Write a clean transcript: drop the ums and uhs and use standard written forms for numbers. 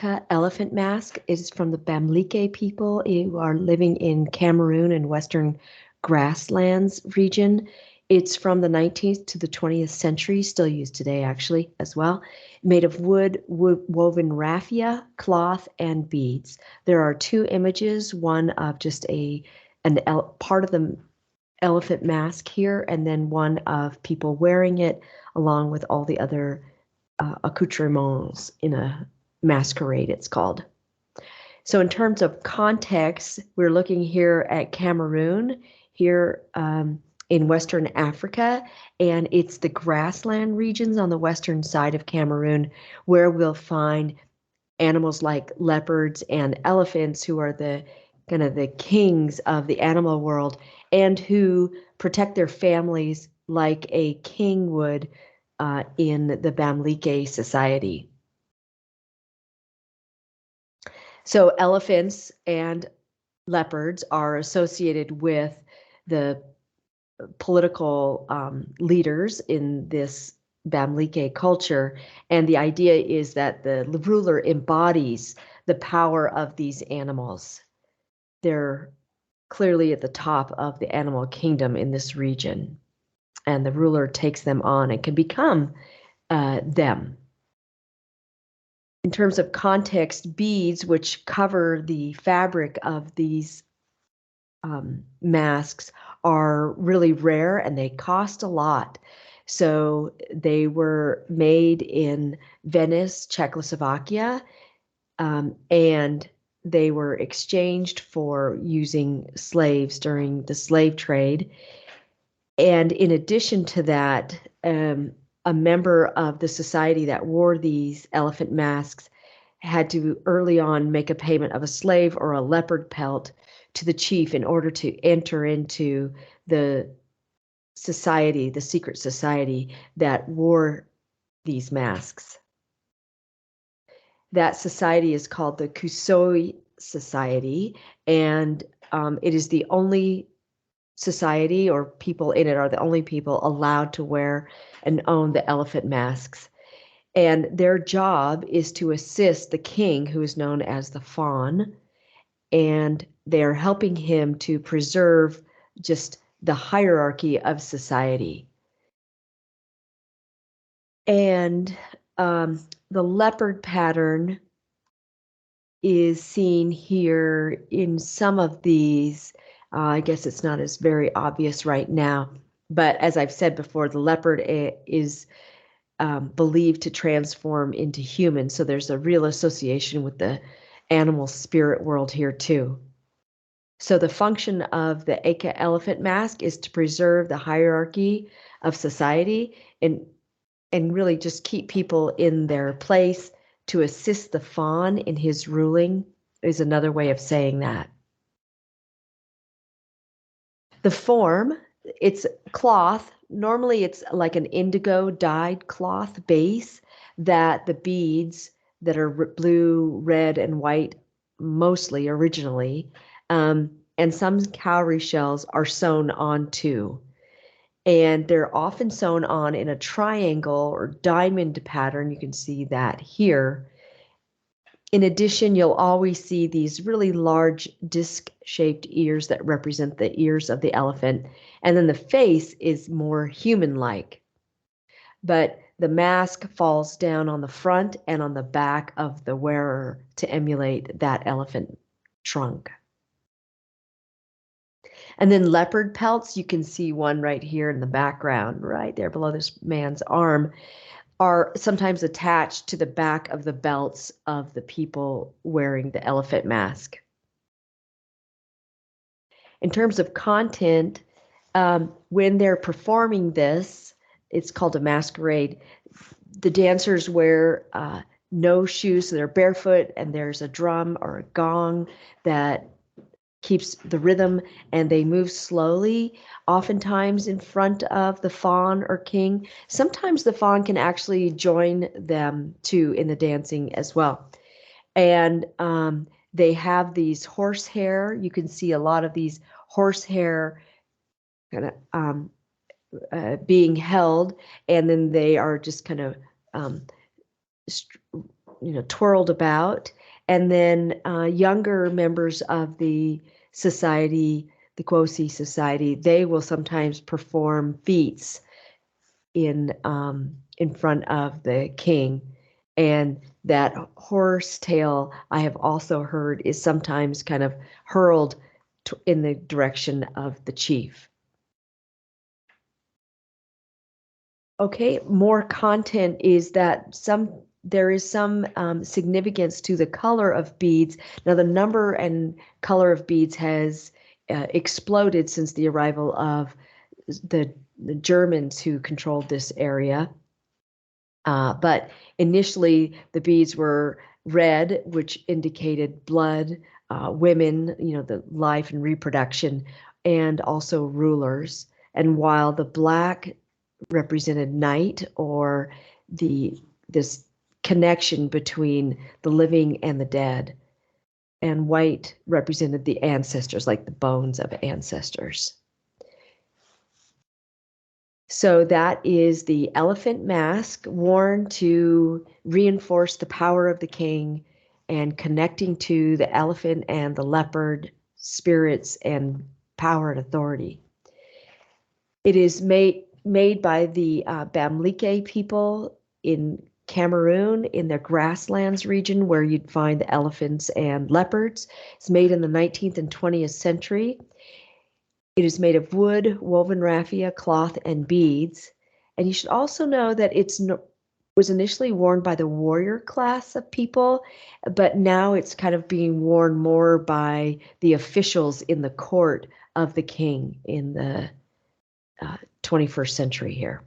elephant mask is from the Bamileke people who are living in Cameroon and Western grasslands region. It's from the 19th to the 20th century, still used today actually as well. Made of wood woven raffia, cloth, and beads. There are two images, one of just part of the elephant mask here, and then one of people wearing it along with all the other accoutrements in a masquerade, it's called. So in terms of context, we're looking here at Cameroon, here in Western Africa, and it's the grassland regions on the western side of Cameroon where we'll find animals like leopards and elephants, who are the kind of the kings of the animal world and who protect their families like a king would in the Bamileke society. So elephants and leopards are associated with the political leaders in this Bamileke culture. And the idea is that the ruler embodies the power of these animals. They're clearly at the top of the animal kingdom in this region. And the ruler takes them on and can become them. In terms of context, beads, which cover the fabric of these masks, are really rare and they cost a lot. So they were made in Venice, Czechoslovakia, and they were exchanged for using slaves during the slave trade. And in addition to that, a member of the society that wore these elephant masks had to early on make a payment of a slave or a leopard pelt to the chief in order to enter into the society, the secret society that wore these masks. That society is called the Kuosi Society, and it is the only society, or people in it are the only people allowed to wear and own the elephant masks. And their job is to assist the king, who is known as the fawn, and they're helping him to preserve just the hierarchy of society. And the leopard pattern is seen here in some of these. I guess it's not as very obvious right now, but as I've said before, the leopard is believed to transform into human. So there's a real association with the animal spirit world here too. So the function of the Eka elephant mask is to preserve the hierarchy of society and really just keep people in their place, to assist the fawn in his ruling is another way of saying that. The form, it's cloth. Normally it's like an indigo dyed cloth base that the beads that are blue, red, and white, mostly originally, and some cowrie shells are sewn onto. And they're often sewn on in a triangle or diamond pattern. You can see that here. In addition, you'll always see these really large disc-shaped ears that represent the ears of the elephant. And then the face is more human-like. But the mask falls down on the front and on the back of the wearer to emulate that elephant trunk. And then leopard pelts, you can see one right here in the background, right there below this man's arm, are sometimes attached to the back of the belts of the people wearing the elephant mask. In terms of content, when they're performing this, it's called a masquerade. The dancers wear no shoes, so they're barefoot, and there's a drum or a gong that keeps the rhythm, and they move slowly, oftentimes in front of the fawn or king. Sometimes the fawn can actually join them too in the dancing as well. And they have these horsehair. You can see a lot of these horsehair kind of being held, and then they are just kind of twirled about, and then younger members of the society, the Kuosi society, they will sometimes perform feats in front of the king. And that horse tail, I have also heard, is sometimes kind of hurled in the direction of the chief. Okay, more content is that there is some significance to the color of beads. Now, the number and color of beads has exploded since the arrival of the Germans who controlled this area. But initially, the beads were red, which indicated blood, women, the life and reproduction, and also rulers. And while the black represented night, or this connection between the living and the dead, and white represented the ancestors, like the bones of ancestors. So that is the elephant mask, worn to reinforce the power of the king and connecting to the elephant and the leopard spirits and power and authority. It is made by the Bamileke people in Cameroon, in their grasslands region, where you'd find the elephants and leopards. It's made in the 19th and 20th century. It is made of wood, woven raffia, cloth, and beads. And you should also know that was initially worn by the warrior class of people, but now it's kind of being worn more by the officials in the court of the king in the 21st century here.